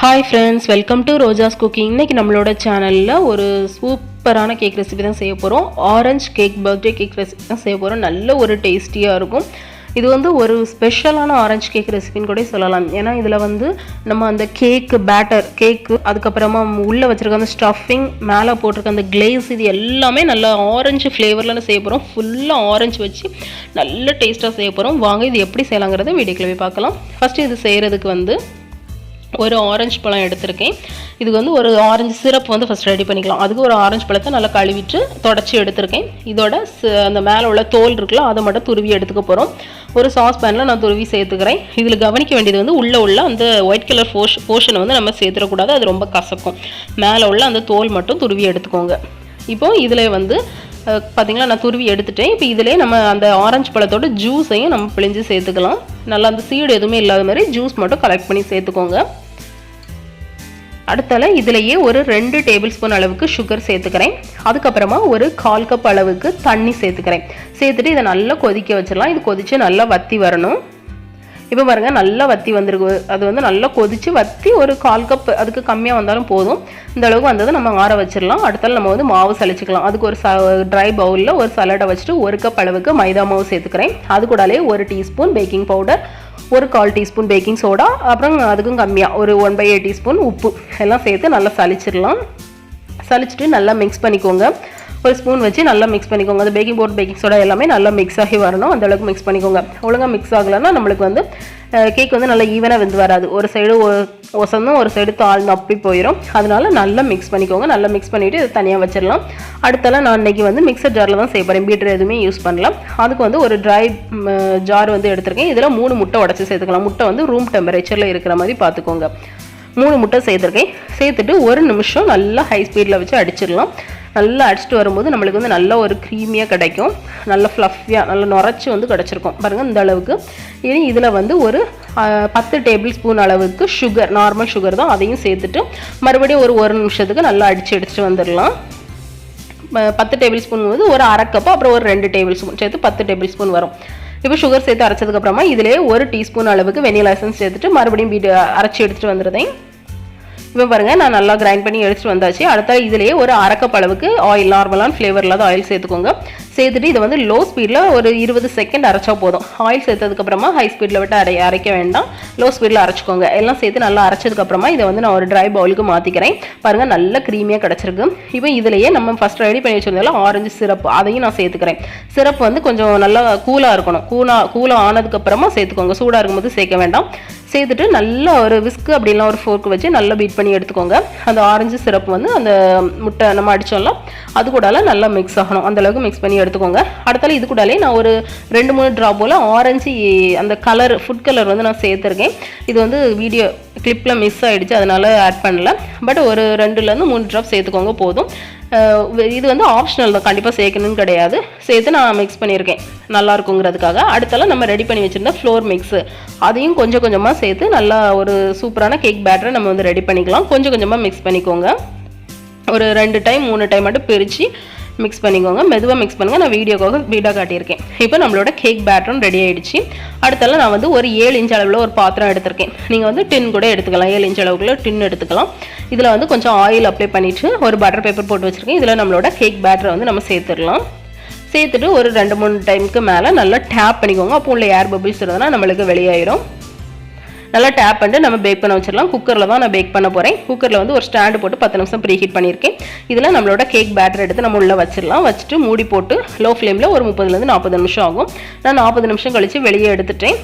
Hi friends, welcome to Rojas Cooking. இன்னைக்கு நம்மளோட சேனல்ல ஒரு சூப்பரான கேக் ரெசிபி தான் செய்ய போறோம். Orange cake birthday cake recipe தான் செய்ய போறோம். நல்ல ஒரு டேஸ்டியா இருக்கும். இது வந்து ஒரு ஸ்பெஷலான ஆரஞ்சு கேக் ரெசிபின்னு கூட சொல்லலாம். ஏன்னா இதுல வந்து நம்ம அந்த கேக் பேட்டர், கேக் அதுக்கு அப்புறமா உள்ள வச்சிருக்க அந்த ஸ்டஃபிங், மேலே போட்டிருக்க அந்த கிளேஸ் இது எல்லாமே நல்ல ஆரஞ்சு ஃப்ளேவர்ல செய்ய போறோம். ஃபுல்லா ஆரஞ்சு வச்சு நல்ல டேஸ்டா செய்ய போறோம். வாங்க இது எப்படி செய்யலாம்ங்கறத வீடியோக்குள்ள போய் பார்க்கலாம். ஃபர்ஸ்ட் இது செய்யறதுக்கு வந்து ஒரு ஆரஞ்சு பழம் எடுத்திருக்கேன். இதுக்கு வந்து ஒரு ஆரஞ்சு சிரப் வந்து ஃபர்ஸ்ட் ரெடி பண்ணிக்கலாம். அதுக்கு ஒரு ஆரஞ்சு பழத்தை நல்லா கழுவிட்டு தொடச்சி எடுத்திருக்கேன். இதோட அந்த மேலே உள்ள தோல் இருக்குல்ல, அதை மட்டும் துருவி எடுத்துக்க போகிறோம். ஒரு சாஸ் பேனில் நான் துருவி சேர்த்துக்கிறேன். இதில் கவனிக்க வேண்டியது வந்து உள்ள அந்த ஒயிட் கலர் போர்ஷனை வந்து நம்ம சேர்த்துடக்கூடாது, அது ரொம்ப கசக்கும். மேலே உள்ள அந்த தோல் மட்டும் துருவி எடுத்துக்கோங்க. இப்போ இதில் வந்து பார்த்தீங்களா, நான் துருவி எடுத்துட்டேன். இப்போ இதிலே நம்ம அந்த ஆரஞ்சு பழத்தோட ஜூஸையும் நம்ம பிழிஞ்சு சேர்த்துக்கலாம். நல்லா அந்த சீடு எதுவுமே இல்லாத மாதிரி ஜூஸ் மட்டும் கலெக்ட் பண்ணி சேர்த்துக்கோங்க. அடுத்தால இதிலேயே ஒரு 2 டேபிள் ஸ்பூன் அளவுக்கு சுகர் சேர்த்துக்கிறேன். அதுக்கப்புறமா ஒரு 1/4 கப் அளவுக்கு தண்ணி சேர்த்துக்கிறேன். சேர்த்துட்டு இதை நல்லா கொதிக்க வச்சிடலாம். இது கொதிச்சு நல்லா வத்தி வரணும். இப்போ பாருங்க, நல்லா வத்தி வந்திருக்கு. அது வந்து நல்லா கொதிச்சு வத்தி ஒரு 1/4 கப், அதுக்கு கம்மியாக வந்தாலும் போதும். இந்த அளவுக்கு வந்ததை நம்ம ஆற வச்சிடலாம். அடுத்தால நம்ம வந்து மாவு சலிச்சுக்கலாம். அதுக்கு ஒரு ட்ரை பவுலில் ஒரு சலடை வச்சுட்டு 1 கப் அளவுக்கு மைதா மாவு சேர்த்துக்கிறேன். அது கூடலே 1 டீஸ்பூன் பேக்கிங் பவுடர், ஒரு 1/4 டீஸ்பூன் பேக்கிங் சோடா, அப்புறம் அதுக்கும் கம்மியாக ஒரு 1/8 டீஸ்பூன் உப்பு எல்லாம் சேர்த்து நல்லா சலிச்சிடலாம். சலிச்சுட்டு நல்லா மிக்ஸ் பண்ணிக்கோங்க. ஒரு ஸ்பூன் வச்சு நல்லா மிக்ஸ் பண்ணிக்கோங்க. அந்த பேக்கிங் பவுடர், பேக்கிங் சோடா எல்லாமே நல்லா மிக்ஸ் ஆகி வரணும். அந்த அளவுக்கு மிக்ஸ் பண்ணிக்கோங்க. ஒழுங்காக மிக்ஸ் ஆகலைன்னா நம்மளுக்கு வந்து கேக் வந்து நல்லா ஈவனாக வெந்து வராது. ஒரு சைடு ஒசந்தும் ஒரு சைடு தாழ்ந்து அப்படி போயிடும். அதனால நல்லா மிக்ஸ் பண்ணிக்கோங்க. நல்லா மிக்ஸ் பண்ணிவிட்டு இதை தனியாக வச்சிடலாம். அடுத்தலாம் நான் இன்றைக்கி வந்து மிக்சர் ஜாரில் தான் செய்ய போகிறேன். பீட்டர் எதுவுமே யூஸ் பண்ணலாம். அதுக்கு வந்து ஒரு ட்ரை ஜார் வந்து எடுத்திருக்கேன். இதில் 3 முட்டை உடச்சி சேர்த்துக்கலாம். முட்டை வந்து ரூம் டெம்பரேச்சரில் இருக்கிற மாதிரி பார்த்துக்கோங்க. 3 முட்டை சேர்த்துருக்கேன். சேர்த்துட்டு 1 நிமிஷம் நல்லா ஹை ஸ்பீடில் வச்சு அடிச்சிடலாம். நல்லா அடிச்சுட்டு வரும்போது நம்மளுக்கு வந்து நல்ல ஒரு க்ரீமியாக கிடைக்கும். நல்ல ஃப்ளஃபியாக நல்லா நுரைச்சி வந்து கிடச்சிருக்கும் பாருங்கள், இந்த அளவுக்கு. இனி இதில் வந்து ஒரு 10 டேபிள் ஸ்பூன் அளவுக்கு சுகர், நார்மல் சுகர் தான், அதையும் சேர்த்துட்டு மறுபடியும் ஒரு 1 நிமிஷத்துக்கு நல்லா அடிச்சுட்டு வந்துடலாம். 10 டேபிள் ஸ்பூன் வந்து ஒரு 1/2 கப், அப்புறம் ஒரு 2 டேபிள் ஸ்பூன் சேர்த்து 10 டேபிள் ஸ்பூன் வரும். இப்போ சுகர் சேர்த்து அரைச்சதுக்கப்புறமா இதிலே 1 டீஸ்பூன் அளவுக்கு வெனிலா எசன்ஸ் சேர்த்துட்டு மறுபடியும் அரைச்சி எடுத்துகிட்டு வந்துடுறேன். இப்போ பாருங்கள், நான் நல்லா கிரைண்ட் பண்ணி எடுத்துகிட்டு வந்தாச்சு. அடுத்த இதிலேயே ஒரு 1/2 கப் அளவுக்கு ஆயில், நார்மலான ஃப்ளேவர் இல்லாத ஆயில் சேர்த்துக்கோங்க. சேர்த்துட்டு இதை வந்து லோ ஸ்பீடில் ஒரு 20 செகண்ட் அரைச்சா போதும். ஆயில் சேர்த்ததுக்கப்புறமா ஹை ஸ்பீடில் விட்டு அரைக்க வேண்டாம், லோ ஸ்பீடில் அரைச்சிக்கோங்க. எல்லாம் சேர்த்து நல்லா அரைச்சதுக்கப்புறமா இதை வந்து நான் ஒரு ட்ரை பவுலுக்கு மாற்றிக்கிறேன். பாருங்கள், நல்ல க்ரீமியாக கிடச்சிருக்கு. இப்போ இதிலேயே நம்ம ஃபஸ்ட் ரெடி பண்ணி வச்சிருந்தாலும் ஆரஞ்சு சிரப், அதையும் நான் சேர்த்துக்கிறேன். சிரப் வந்து கொஞ்சம் நல்லா கூலாக இருக்கணும். கூலாக ஆனதுக்கப்புறமா சேர்த்துக்கோங்க. சூடாக இருக்கும்போது சேர்க்க வேண்டாம். சேர்த்துட்டு நல்லா ஒரு விஸ்கு அப்படிலாம் ஒரு ஃபோர்க்கு வச்சு நல்லா பீட் பண்ணி எடுத்துக்கோங்க. அந்த ஆரஞ்சு சிரப் வந்து அந்த முட்டை நம்ம அடித்தோம்ல, அது கூடால நல்லா மிக்ஸ் ஆகணும். அந்த அளவுக்கு மிக்ஸ் பண்ணி எடுத்துக்கோங்க. அடுத்தால இது கூடாலே நான் ஒரு 2-3 ட்ராப் போல் ஆரஞ்சு அந்த கலர், ஃபுட் கலர் வந்து நான் சேர்த்துருக்கேன். இது வந்து வீடியோ கிளிப்பில் மிஸ் ஆகிடுச்சு, அதனால ஆட் பண்ணல. பட் ஒரு 2-3 ட்ராப் சேர்த்துக்கோங்க போதும். இது வந்து ஆப்ஷனல் தான், கண்டிப்பாக சேர்க்கணும்னு கிடையாது. சேர்த்து நான் மிக்ஸ் பண்ணியிருக்கேன் நல்லா இருக்குங்கிறதுக்காக. அடுத்தால நம்ம ரெடி பண்ணி வச்சுருந்த ஃப்ளோர் மிக்ஸு, அதையும் கொஞ்சம் கொஞ்சமாக சேர்த்து நல்லா ஒரு சூப்பரான கேக் பேட்டரை நம்ம வந்து ரெடி பண்ணிக்கலாம். கொஞ்சம் கொஞ்சமாக மிக்ஸ் பண்ணிக்கோங்க. ஒரு 2 டைம் 3 டைம் மட்டும் பிரித்து மிக்ஸ் பண்ணிக்கோங்க. மெதுவாக மிக்ஸ் பண்ணுங்கள். நான் வீடியோ காட்டியிருக்கேன். இப்போ நம்மளோட கேக் பேட்டரும் ரெடி ஆகிடுச்சு. அடுத்தால நான் வந்து ஒரு 7 இன்ச் அளவில் ஒரு பாத்திரம் எடுத்திருக்கேன். நீங்கள் வந்து டின் கூட எடுத்துக்கலாம். 7 இன்ச் அளவுக்குள்ள டின் எடுத்துக்கலாம். இதில் வந்து கொஞ்சம் ஆயில் அப்ளை பண்ணிவிட்டு ஒரு பட்டர் பேப்பர் போட்டு வச்சுருக்கேன். இதில் நம்மளோட கேக் பேட்டரை வந்து நம்ம சேர்த்துடலாம். சேர்த்துட்டு ஒரு 2-3 டைமுக்கு மேலே நல்லா டேப் பண்ணிக்கோங்க. அப்போ உள்ள ஏர் பபிள்ஸ் இருந்ததுன்னா நம்மளுக்கு வெளியாயிரும். நல்லா டேப் பண்ணிட்டு நம்ம பேக் பண்ண வச்சிடலாம். குக்கரில் தான் நான் பேக் பண்ண போகிறேன். குக்கரில் வந்து ஒரு ஸ்டாண்டு போட்டு 10 நிமிஷம் ப்ரீ ஹீட் பண்ணியிருக்கேன். இதில் நம்மளோட கேக் பேட்டர் எடுத்து நம்ம உள்ளே வச்சிடலாம். வச்சுட்டு மூடி போட்டு லோ ஃப்ளேமில் ஒரு 30-40 நிமிஷம் ஆகும். நான் 40 நிமிஷம் கழித்து வெளியே எடுத்துட்டேன்.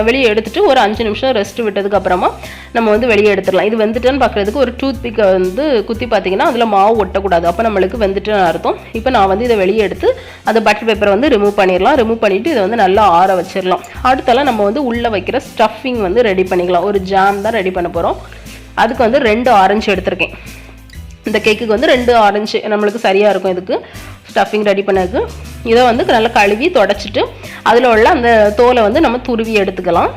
வெளியே எடுத்துட்டு ஒரு 5 நிமிஷம் ரெஸ்ட் விட்டதுக்கப்புறமா நம்ம வந்து வெளியே எடுத்துடலாம். இது வெந்துட்டுன்னு பார்க்குறதுக்கு ஒரு டூத் பிக்கை வந்து குத்தி பார்த்தீங்கன்னா அதில் மாவு ஒட்டக்கூடாது, அப்போ நம்மளுக்கு வெந்துட்டுன்னு அர்த்தம். இப்போ நான் வந்து இதை வெளியே எடுத்து அந்த பட்டர் பேப்பரை வந்து ரிமூவ் பண்ணிடலாம். ரிமூவ் பண்ணிவிட்டு இதை வந்து நல்லா ஆற வச்சிடலாம். அடுத்தெல்லாம் நம்ம வந்து உள்ளே வைக்கிற ஸ்டஃபிங் வந்து ரெடி பண்ணிக்கலாம். ஒரு ஜாம் தான் ரெடி பண்ண போகிறோம். அதுக்கு வந்து 2 ஆரஞ்சு எடுத்திருக்கேன். இந்த கேக்குக்கு வந்து 2 ஆரஞ்சு நம்மளுக்கு சரியாக இருக்கும். இதுக்கு ஸ்டஃபிங் ரெடி பண்ணதுக்கு இதை வந்து நல்லா கழுவி தொடச்சிட்டு அதில் உள்ள அந்த தோலை வந்து நம்ம துருவி எடுத்துக்கலாம்.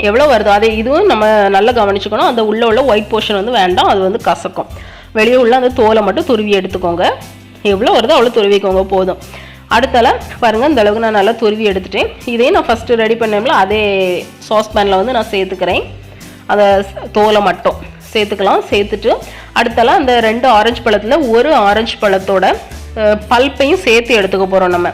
எவ்வளோ வருதோ அதே இதுவும் நம்ம நல்லா கவனிச்சுக்கணும். அந்த உள்ள ஒயிட் போர்ஷன் வந்து வேண்டாம், அது வந்து கசக்கும். வெளியே உள்ள அந்த தோலை மட்டும் துருவி எடுத்துக்கோங்க. எவ்வளோ வருதோ அவ்வளோ துருவிக்கோங்க போதும். அடுத்தால பாருங்கள், இந்த அளவுக்கு நான் நல்லா துருவி எடுத்துட்டேன். இதே நான் ஃபஸ்ட்டு ரெடி பண்ணேன்ல அதே சாஸ் பேனில் வந்து நான் சேர்த்துக்கிறேன். அதை தோலை மட்டும் சேர்த்துக்கலாம். சேர்த்துட்டு அடுத்தலாம் அந்த 2 ஆரஞ்சு பழத்தில் ஒரு ஆரஞ்சு பழத்தோட பல்ப்பையும் சேர்த்து எடுத்துக்க போகிறோம். நம்ம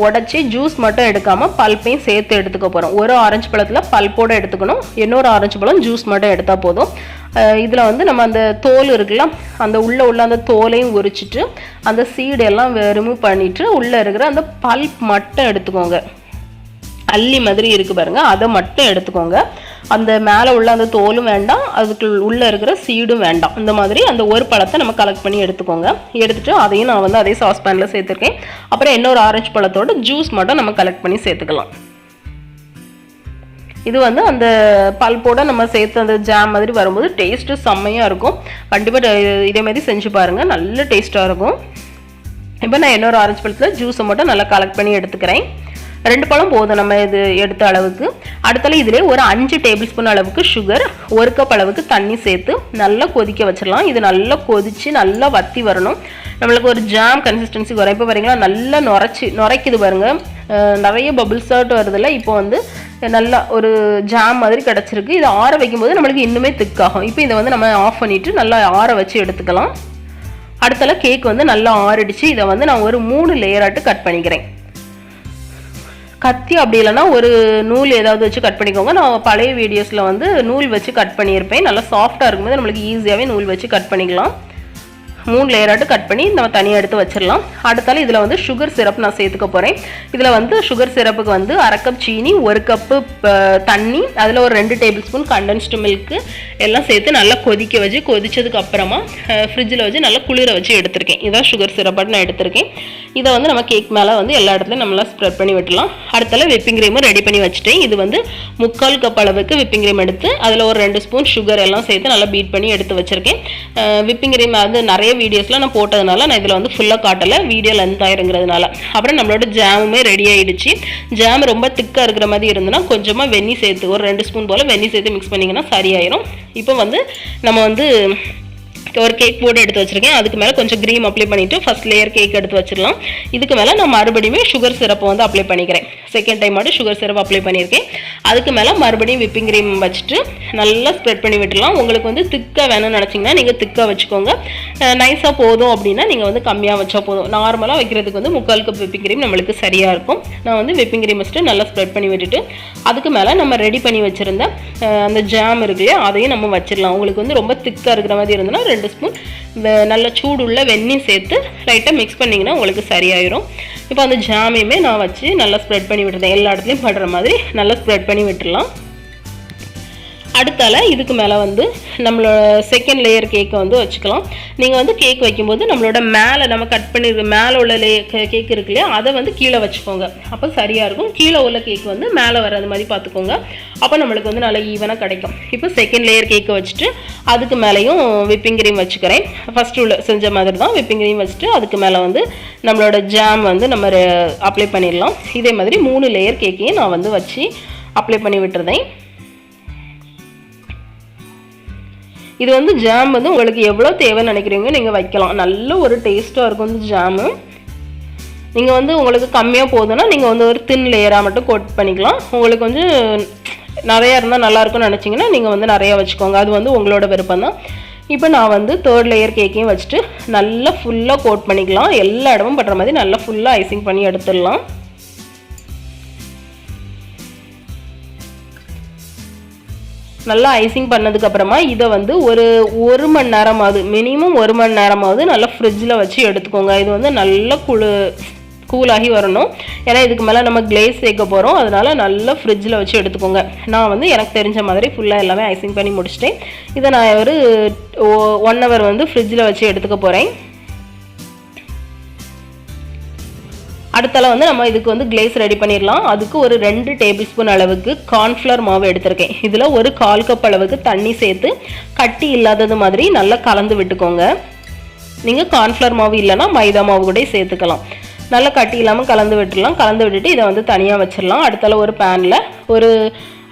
உடச்சி ஜூஸ் மட்டும் எடுக்காமல் பல்ப்பையும் சேர்த்து எடுத்துக்க போகிறோம். ஒரு ஆரஞ்சு பழத்தில் பல்ப்போடு எடுத்துக்கணும், இன்னொரு ஆரஞ்சு பழம் ஜூஸ் மட்டும் எடுத்தால் போதும். இதில் வந்து நம்ம அந்த தோல் இருக்குல்ல, அந்த உள்ள அந்த தோலையும் உரிச்சிட்டு அந்த சீடு எல்லாம் ரிமூவ் பண்ணிவிட்டு உள்ளே இருக்கிற அந்த பல்ப் மட்டும் எடுத்துக்கோங்க. அள்ளி மாதிரி இருக்குது பாருங்கள், அதை மட்டும் எடுத்துக்கோங்க. அந்த மேலே உள்ள அந்த தோலும் வேண்டாம், அதுக்கு உள்ளே இருக்கிற சீடும் வேண்டாம். இந்த மாதிரி அந்த ஒரு பழத்தை நம்ம கலெக்ட் பண்ணி எடுத்துக்கோங்க. எடுத்துகிட்டு அதையும் நான் வந்து அதே சாஸ்பேனில் சேர்த்துருக்கேன். அப்புறம் இன்னொரு ஆரஞ்சு பழத்தோட ஜூஸ் மட்டும் நம்ம கலெக்ட் பண்ணி சேர்த்துக்கலாம். இது வந்து அந்த பல்போட நம்ம சேர்த்து அந்த ஜாம் மாதிரி வரும்போது டேஸ்ட்டு செம்மையாக இருக்கும். கண்டிப்பாக இதே மாதிரி செஞ்சு பாருங்கள், நல்ல டேஸ்ட்டாக இருக்கும். இப்போ நான் இன்னொரு ஆரஞ்சு பழத்தில் ஜூஸை மட்டும் நல்லா கலெக்ட் பண்ணி எடுத்துக்கிறேன். 2 பழம் போதும் நம்ம இது எடுத்த அளவுக்கு. அடுத்தால இதிலே ஒரு 5 டேபிள் ஸ்பூன் அளவுக்கு சுகர், 1 கப் அளவுக்கு தண்ணி சேர்த்து நல்லா கொதிக்க வச்சிடலாம். இது நல்லா கொதித்து நல்லா வத்தி வரணும். நம்மளுக்கு ஒரு ஜாம் கன்சிஸ்டன்சி வரும். இப்போ பாருங்களா, நல்லா நுரைக்குது பாருங்கள், நிறைய பபிள்ஸ் ஆட் வருதில்ல. இப்போ வந்து நல்லா ஒரு ஜாம் மாதிரி கிடச்சிருக்கு. இதை ஆற வைக்கும்போது நம்மளுக்கு இன்னுமே திக்காகும். இப்போ இதை வந்து நம்ம ஆஃப் பண்ணிவிட்டு நல்லா ஆற வச்சு எடுத்துக்கலாம். அடுத்தால கேக் வந்து நல்லா ஆறிடுச்சு. இதை வந்து நான் ஒரு 3 லேயராட்டு கட் பண்ணிக்கிறேன். கத்தி அப்படி இல்லைன்னா ஒரு நூல் ஏதாவது வச்சு கட் பண்ணிக்கோங்க. நான் பழைய வீடியோஸில் வந்து நூல் வச்சு கட் பண்ணியிருப்பேன். நல்லா சாஃப்டாக இருக்கும்போது நம்மளுக்கு ஈஸியாகவே நூல் வச்சு கட் பண்ணிக்கலாம். 3 லேயராட்டு கட் பண்ணி நம்ம தனியாக எடுத்து வச்சிடலாம். அடுத்தால இதில் வந்து சுகர் சிரப் நான் சேர்த்துக்க போகிறேன். இதில் வந்து சுகர் சிரப்புக்கு வந்து 1/2 கப் சீனி, 1 கப்பு தண்ணி, அதில் ஒரு 2 டேபிள் ஸ்பூன் கண்டென்ஸ்டு மில்க்கு எல்லாம் சேர்த்து நல்லா கொதிச்சதுக்கு அப்புறமா ஃப்ரிட்ஜில் வச்சு நல்லா குளிர வச்சு எடுத்திருக்கேன். இதான் சுகர் சிரப்பாட்டு நான் எடுத்திருக்கேன். இதை வந்து நம்ம கேக் மேலே வந்து எல்லா இடத்துலையும் நம்மளாம் ஸ்ப்ரெட் பண்ணி விட்டுலாம். அடுத்தால விப்பிங் க்ரீமும் ரெடி பண்ணி வச்சுட்டேன். இது வந்து 3/4 கப் அளவுக்கு விப்பிங் க்ரீம் எடுத்து அதில் ஒரு 2 ஸ்பூன் சுகர் எல்லாம் சேர்த்து நல்லா பீட் பண்ணி எடுத்து வச்சுருக்கேன். விப்பிங் க்ரீம் வந்து நிறைய வீடியோஸ்லாம் நான் போட்டதுனால நான் இதில் வந்து ஃபுல்லாக காட்டலை, வீடியோ லென்த் ஆயிருங்கிறதுனால. அப்புறம் நம்மளோட ஜாமுமே ரெடி ஆகிடுச்சு. ஜாம் ரொம்ப திக்காக இருக்கிற மாதிரி இருந்ததுன்னா கொஞ்சமாக வெந்நி சேர்த்து ஒரு 2 ஸ்பூன் போல் வெந்நி சேர்த்து மிக்ஸ் பண்ணிங்கன்னா சரியாயிரும். இப்போ வந்து நம்ம வந்து ஒரு கேக் போர்டு எடுத்து வச்சுருக்கேன். அதுக்கு மேலே கொஞ்சம் க்ரீம் அப்ளை பண்ணிவிட்டு ஃபஸ்ட் லேயர் கேக் எடுத்து வச்சிடலாம். இதுக்கு மேலே நான் மறுபடியுமே சுகர் சிரப்பை வந்து அப்ளை பண்ணிக்கிறேன். செகண்ட் டைம் மட்டும் சுகர் சிரப் அப்ளை பண்ணியிருக்கேன். அதுக்கு மேலே மறுபடியும் விப்பிங் க்ரீம் வச்சுட்டு நல்லா ஸ்ப்ரெட் பண்ணி விட்டுலாம். உங்களுக்கு வந்து திக்காக வேணும்னு நினச்சிங்கன்னா நீங்கள் திக்காக வச்சுக்கோங்க. நைஸாக போதும் அப்படின்னா நீங்கள் வந்து கம்மியாக வச்சா போதும். நார்மலாக வைக்கிறதுக்கு வந்து 3/4 கப் விப்பிங் க்ரீம் நம்மளுக்கு சரியாக இருக்கும். நான் வந்து விப்பிங் க்ரீம் வச்சுட்டு நல்லா ஸ்ப்ரெட் பண்ணி விட்டுட்டு அதுக்கு மேலே நம்ம ரெடி பண்ணி வச்சுருந்த அந்த ஜாம் இருக்கு இல்லையா, அதையும் நம்ம வச்சிடலாம். உங்களுக்கு வந்து ரொம்ப திக்காக இருக்கிற மாதிரி இருந்ததுன்னா 2 ஸ்பூன் நல்ல சூடுள்ள வெந்நீர் சேர்த்து லைட்டாக மிக்ஸ் பண்ணிங்கன்னா உங்களுக்கு சரியாயிரும். இப்போ அந்த ஜாமையுமே நான் வச்சு நல்லா ஸ்ப்ரெட் பண்ணி விட்டுறேன். எல்லா இடத்துலையும் படுற மாதிரி நல்லா ஸ்ப்ரெட் பண்ணி விட்டுடலாம். அடுத்தால இதுக்கு மேலே வந்து நம்மளோட செகண்ட் லேயர் கேக்கை வந்து வச்சுக்கலாம். நீங்கள் வந்து கேக் வைக்கும்போது நம்மளோட மேலே நம்ம கட் பண்ணிருக்க மேலே உள்ள கேக் இருக்கு இல்லையா, அதை வந்து கீழே வச்சுக்கோங்க. அப்போ சரியாக இருக்கும். கீழே உள்ள கேக் வந்து மேலே வராது மாதிரி பார்த்துக்கோங்க. அப்போ நம்மளுக்கு வந்து நல்லா ஈவனாக கிடைக்கும். இப்போ செகண்ட் லேயர் கேக்கை வச்சுட்டு அதுக்கு மேலேயும் விப்பிங் க்ரீம் வச்சுக்கிறேன். ஃபஸ்ட்டு உள்ள செஞ்ச மாதிரி தான் விப்பிங் க்ரீம் வச்சுட்டு அதுக்கு மேலே வந்து நம்மளோட ஜாம் வந்து நம்ம அப்ளை பண்ணிடலாம். இதே மாதிரி 3 லேயர் கேக்கையும் நான் வந்து வச்சு அப்ளை பண்ணி விட்டுருந்தேன். இது வந்து ஜாம் வந்து உங்களுக்கு எவ்வளோ தேவைன்னு நினைக்கிறீங்க நீங்கள் வைக்கலாம். நல்ல ஒரு டேஸ்ட்டாக இருக்கும் இந்த ஜாமு. நீங்கள் வந்து உங்களுக்கு கம்மியாக போதுன்னா நீங்கள் வந்து ஒரு தின் லேயராக மட்டும் கோட் பண்ணிக்கலாம். உங்களுக்கு கொஞ்சம் நிறையா இருந்தால் நல்லாயிருக்கும்னு நினச்சிங்கன்னா நீங்கள் வந்து நிறையா வச்சுக்கோங்க. அது வந்து உங்களோட விருப்பம் தான். இப்போ நான் வந்து 3rd லேயர் கேக்கையும் வச்சுட்டு நல்லா ஃபுல்லாக கோட் பண்ணிக்கலாம். எல்லா இடமும் படுற மாதிரி நல்லா ஃபுல்லாக ஐசிங் பண்ணி எடுத்துடலாம். நல்லா ஐசிங் பண்ணதுக்கப்புறமா இதை வந்து ஒரு 1 மணி நேரமாவது மினிமம் 1 மணி நேரமாவது நல்லா ஃப்ரிட்ஜில் வச்சு எடுத்துக்கோங்க. இது வந்து நல்லா கூலாகி வரணும். ஏன்னா இதுக்கு மேலே நம்ம கிளேஸ் சேர்க்க போகிறோம். அதனால நல்லா ஃப்ரிட்ஜில் வச்சு எடுத்துக்கோங்க. நான் வந்து எனக்கு தெரிஞ்ச மாதிரி ஃபுல்லாக எல்லாமே ஐசிங் பண்ணி முடிச்சிட்டேன். இதை நான் ஒரு 1 hour வந்து ஃப்ரிட்ஜில் வச்சு எடுத்துக்க போகிறேன். அடுத்தால வந்து நம்ம இதுக்கு வந்து கிளேஸ் ரெடி பண்ணிடலாம். அதுக்கு ஒரு 2 டேபிள் ஸ்பூன் அளவுக்கு கார்ன்ஃப்ளவர் மாவு எடுத்திருக்கேன். இதில் ஒரு 1/4 கப் அளவுக்கு தண்ணி சேர்த்து கட்டி இல்லாதது மாதிரி நல்லா கலந்து விட்டுக்கோங்க. நீங்கள் கார்ன்ஃப்ளவர் மாவு இல்லைன்னா மைதா மாவு கூட சேர்த்துக்கலாம். நல்லா கட்டி இல்லாமல் கலந்து விட்டுடலாம். கலந்து விட்டுட்டு இதை வந்து தனியாக வச்சிடலாம். அடுத்தால ஒரு பேனில் ஒரு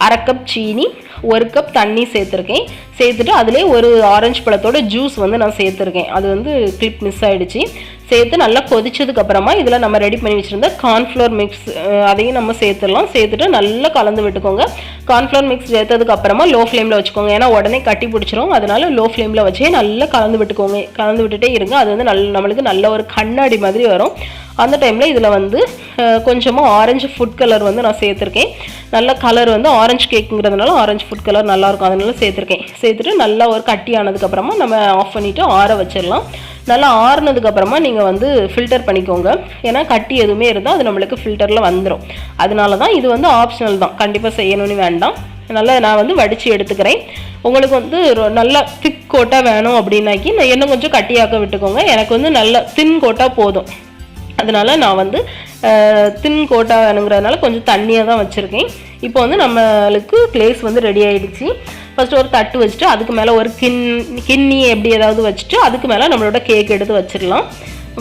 1/2 கப் சீனி, 1 கப் தண்ணி சேர்த்துருக்கேன். சேர்த்துட்டு அதிலே ஒரு ஆரஞ்சு பழத்தோட ஜூஸ் வந்து நான் சேர்த்துருக்கேன். அது வந்து கிளிப் மிஸ் ஆகிடுச்சு. சேர்த்து நல்லா கொதிச்சதுக்கு அப்புறமா இதில் நம்ம ரெடி பண்ணி வச்சுருந்த கார்ன்ஃப்ளவர் மிக்ஸ் அதையும் நம்ம சேர்த்துடலாம். சேர்த்துட்டு நல்லா கலந்து விட்டுக்கோங்க. கார்ன்ஃப்ளவர் மிக்ஸ் சேர்த்ததுக்கு அப்புறமா லோ ஃப்ளேமில் வச்சுக்கோங்க. ஏன்னா உடனே கட்டி பிடிச்சிரும். அதனால லோ ஃப்ளேமில் வச்சே நல்லா கலந்து விட்டுக்கோங்க. கலந்து விட்டுட்டே இருங்க. அது வந்து நம்மளுக்கு நல்ல ஒரு கண்ணாடி மாதிரி வரும். அந்த டைமில் இதில் வந்து கொஞ்சமாக ஆரஞ்சு ஃபுட் கலர் வந்து நான் சேர்த்துருக்கேன். நல்ல கலர் வந்து ஆரஞ்சு கேக்குங்கிறதுனால ஆரஞ்சு ஃபுட் கலர் நல்லாயிருக்கும், அதனால சேர்த்துருக்கேன். சேர்த்துட்டு நல்லா ஒரு கட்டி ஆனதுக்கப்புறமா நம்ம ஆஃப் பண்ணிவிட்டு ஆற வச்சிடலாம். நல்லா ஆறுனதுக்கப்புறமா நீங்கள் வந்து ஃபில்டர் பண்ணிக்கோங்க. ஏன்னா கட்டி எதுவுமே இருந்தால் அது நம்மளுக்கு ஃபில்டரில் வந்துடும். அதனால தான் இது வந்து ஆப்ஷனல் தான், கண்டிப்பாக செய்யணும்னு வேண்டாம். நல்லா நான் வந்து வடித்து எடுத்துக்கிறேன். உங்களுக்கு வந்து நல்லா திக் கோட்டாக வேணும் அப்படின்னாக்கி நான் இன்னும் கொஞ்சம் கட்டியாக்க விட்டுக்கோங்க. எனக்கு வந்து நல்ல தின் கோட்டாக போதும். அதனால நான் வந்து தின் கோட்டா வேணுங்கிறதுனால கொஞ்சம் தண்ணியாக தான் வச்சுருக்கேன். இப்போ வந்து நம்மளுக்கு கிளேஸ் வந்து ரெடி ஆகிடுச்சு. ஃபஸ்ட்டு ஒரு தட்டு வச்சுட்டு அதுக்கு மேலே ஒரு கிண்ணி எப்படி ஏதாவது வச்சுட்டு அதுக்கு மேலே நம்மளோட கேக் எடுத்து வச்சிடலாம்.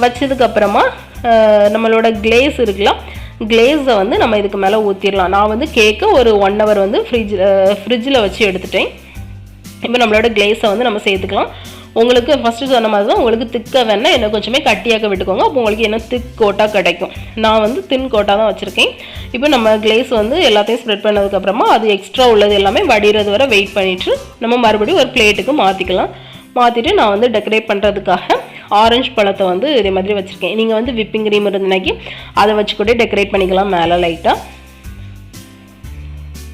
வச்சதுக்கப்புறமா நம்மளோட கிளேஸ் இருக்கலாம், கிளேஸை வந்து நம்ம இதுக்கு மேலே ஊற்றிடலாம். நான் வந்து கேக்கை ஒரு 1 hour வந்து ஃப்ரிட்ஜில் வச்சு எடுத்துட்டேன். இப்போ நம்மளோட கிளேஸை வந்து நம்ம சேர்த்துக்கலாம். உங்களுக்கு ஃபஸ்ட்டு சொன்ன மாதிரி தான், உங்களுக்கு திக்காக வேணால் என்ன கொஞ்சமே கட்டியாக்க விட்டுக்கோங்க. அப்போ உங்களுக்கு என்ன திக் கோட்டாக கிடைக்கும். நான் வந்து தின் கோட்டாக தான் வச்சுருக்கேன். இப்போ நம்ம கிளேஸ் வந்து எல்லாத்தையும் ஸ்ப்ரெட் பண்ணதுக்கப்புறமா அது எக்ஸ்ட்ரா உள்ளது எல்லாமே வடிகிறது வரை வெயிட் பண்ணிவிட்டு நம்ம மறுபடியும் ஒரு பிளேட்டுக்கு மாற்றிக்கலாம். மாற்றிட்டு நான் வந்து டெக்கரேட் பண்ணுறதுக்காக ஆரஞ்சு பழத்தை வந்து இதே மாதிரி வச்சுருக்கேன். நீங்கள் வந்து விப்பிங் க்ரீம் இருந்தனாக்கி அதை வச்சு கூட டெக்கரேட் பண்ணிக்கலாம் மேலே லைட்டாக.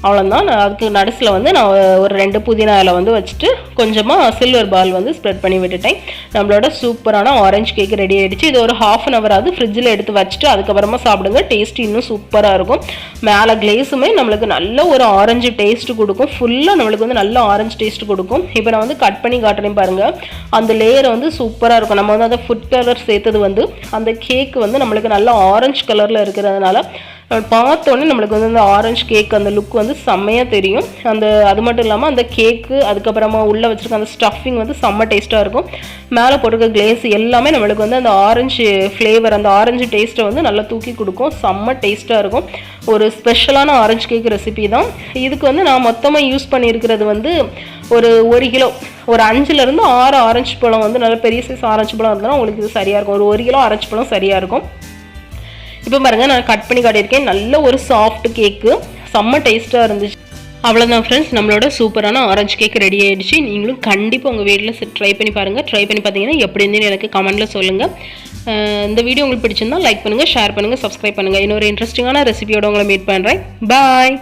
அவ்வளோதான். நான் அதுக்கு நடுசில் வந்து நான் ஒரு 2 புதினா இலை வந்து வச்சுட்டு கொஞ்சமாக சில்வர் பால் வந்து ஸ்ப்ரெட் பண்ணி விட்டுட்டேன். நம்மளோட சூப்பரான ஆரஞ்சு கேக் ரெடி ஆகிடுச்சு. இது ஒரு 1/2 hour ஆகுது ஃப்ரிட்ஜில் எடுத்து வச்சுட்டு அதுக்கப்புறமா சாப்பிடுங்க. டேஸ்ட்டு இன்னும் சூப்பராக இருக்கும். மேலே கிளேஸுமே நம்மளுக்கு நல்ல ஒரு ஆரஞ்சு டேஸ்ட்டு கொடுக்கும். ஃபுல்லாக நம்மளுக்கு வந்து நல்ல ஆரஞ்சு டேஸ்ட்டு கொடுக்கும். இப்போ நான் வந்து கட் பண்ணி காட்டுறேன் பாருங்கள். அந்த லேயர் வந்து சூப்பராக இருக்கும். நம்ம வந்து அந்த ஃபுட் கலர் சேர்த்தது வந்து அந்த கேக்கு வந்து நம்மளுக்கு நல்ல ஆரஞ்சு கலரில் இருக்கிறதுனால பார்த்தோன்னே நம்மளுக்கு வந்து அந்த ஆரஞ்சு கேக் அந்த லுக் வந்து செம்மையாக தெரியும். அது மட்டும் இல்லாமல் அந்த கேக்கு அதுக்கப்புறமா உள்ளே வச்சுருக்க அந்த ஸ்டஃபிங் வந்து செம்ம டேஸ்ட்டாக இருக்கும். மேலே போட்டிருக்க கிளேஸ் எல்லாமே நம்மளுக்கு வந்து அந்த ஆரஞ்சு ஃப்ளேவர், அந்த ஆரஞ்சு டேஸ்ட்டை வந்து நல்லா தூக்கி கொடுக்கும். செம்ம டேஸ்ட்டாக இருக்கும். ஒரு ஸ்பெஷலான ஆரஞ்சு கேக் ரெசிபி தான். இதுக்கு வந்து நான் மொத்தமாக யூஸ் பண்ணியிருக்கிறது வந்து ஒரு 1 கிலோ, ஒரு 5லேருந்து 6 ஆரஞ்சு பழம் வந்து நல்ல பெரிய சைஸ் ஆரஞ்சு பழம் இருந்தாலும் உங்களுக்கு இது சரியாக இருக்கும். ஒரு 1 கிலோ ஆரஞ்சு பழம் சரியாக இருக்கும். இப்போ பாருங்கள், நான் கட் பண்ணி காட்டியிருக்கேன். நல்ல ஒரு சாஃப்ட் கேக்கு, செம்ம டேஸ்ட்டாக இருந்துச்சு. அவ்வளோதான் ஃப்ரெண்ட்ஸ், நம்மளோட சூப்பரான ஆரஞ்சு கேக் ரெடி ஆகிடுச்சு. நீங்களும் கண்டிப்பாக உங்கள் வீட்டில் ட்ரை பண்ணி பாருங்கள். ட்ரை பண்ணி பார்த்தீங்கன்னா எப்படி இருந்துன்னு எனக்கு கமெண்ட்டில் சொல்லுங்கள். இந்த வீடியோ உங்களுக்கு பிடிச்சிருந்தா லைக் பண்ணுங்கள், ஷேர் பண்ணுங்கள், சப்ஸ்கிரைப் பண்ணுங்கள். இன்னொரு இன்ட்ரெஸ்டிங்கான ரெசிபியோட உங்களை மீட் பண்ணுறேன். பாய்.